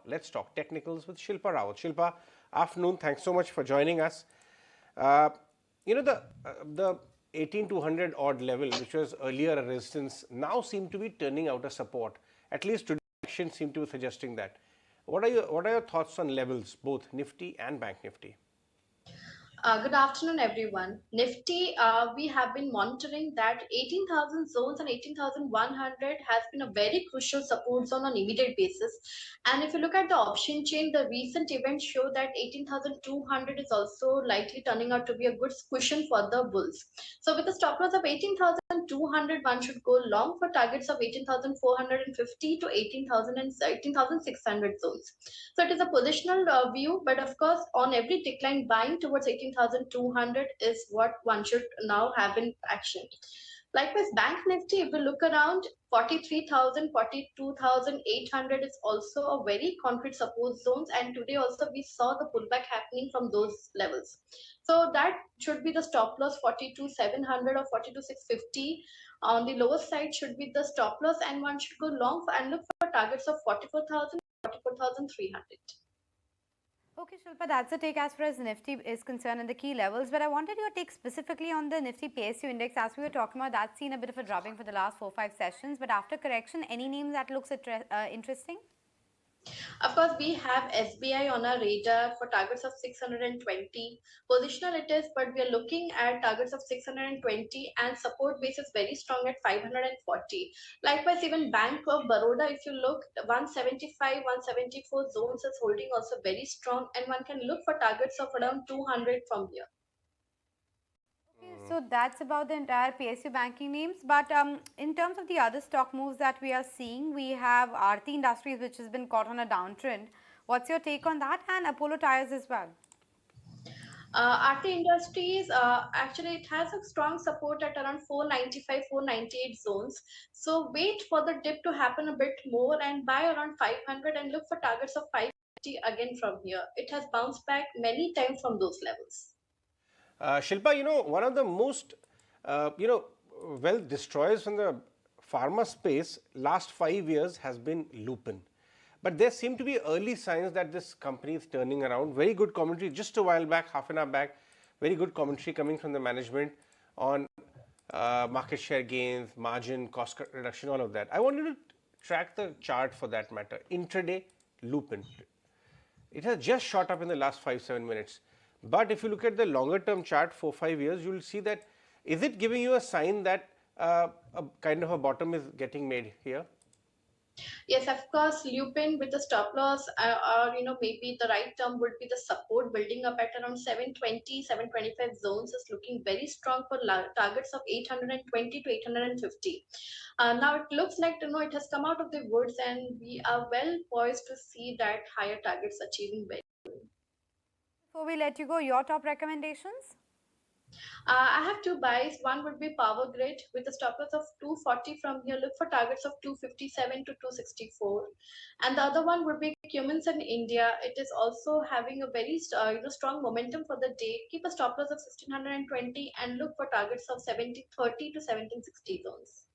let's talk technicals with Shilpa Rout. Shilpa, afternoon. Thanks so much for joining us. Uh, the 18,200 odd level, which was earlier a resistance, now seem to be turning out a support. At least today, action seem to be suggesting that. What are your thoughts on levels, both Nifty and Bank Nifty? Good afternoon, everyone. Nifty, we have been monitoring that 18,000 zones and 18,100 has been a very crucial support zone on immediate basis. And if you look at the option chain, the recent events show that 18,200 is also likely turning out to be a good cushion for the bulls. So with a stop loss of 18,200, one should go long for targets of 18,450 to 18,000 and 18,600 zones. So it is a positional view, but of course, on every decline, buying towards 18,200 is what one should now have in action. Likewise, Bank Nifty, if we look around, 43,000, 42,800 is also a very concrete support zones. And today also we saw the pullback happening from those levels. So that should be the stop loss 42,700 or 42,650. On the lower side should be the stop loss, and one should go long and look for targets of 44,000, 44,300. Okay, Shilpa, that's the take as far as Nifty is concerned and the key levels. But I wanted your take specifically on the Nifty PSU Index. As we were talking about, that's seen a bit of a dropping for the last 4-5 sessions. But after correction, any names that looks interesting? Of course, we have SBI on our radar for targets of 620. Positional it is, but we are looking at targets of 620 and support base is very strong at 540. Likewise, even Bank of Baroda, if you look, 175, 174 zones is holding also very strong, and one can look for targets of around 200 from here. So that's about the entire PSU banking names. But in terms of the other stock moves that we are seeing, we have Aarti Industries, which has been caught on a downtrend. What's your take on that? And Apollo Tyres as well. Aarti Industries, actually it has a strong support at around 495, 498 zones. So wait for the dip to happen a bit more and buy around 500 and look for targets of 550 again from here. It has bounced back many times from those levels. Shilpa, one of the most, well destroyers from the pharma space last 5 years has been Lupin. But there seem to be early signs that this company is turning around. Very good commentary just a while back, half an hour back, very good commentary coming from the management on market share gains, margin, cost reduction, all of that. I wanted to track the chart for that matter. Intraday Lupin. It has just shot up in the last 5-7 minutes. But if you look at the longer term chart, 4-5 years, you will see that, is it giving you a sign that a kind of a bottom is getting made here? Yes, of course, Lupin with the stop loss, or maybe the right term would be the support building up at around 720, 725 zones is looking very strong for targets of 820 to 850. Now it looks like it has come out of the woods, and we are well poised to see that higher targets achieving very. Before we let you go, your top recommendations? I have two buys. One would be Power Grid with a stop loss of 240 from here. Look for targets of 257 to 264. And the other one would be Cummins in India. It is also having a very strong momentum for the day. Keep a stop loss of 1620 and look for targets of 1730 to 1760 zones.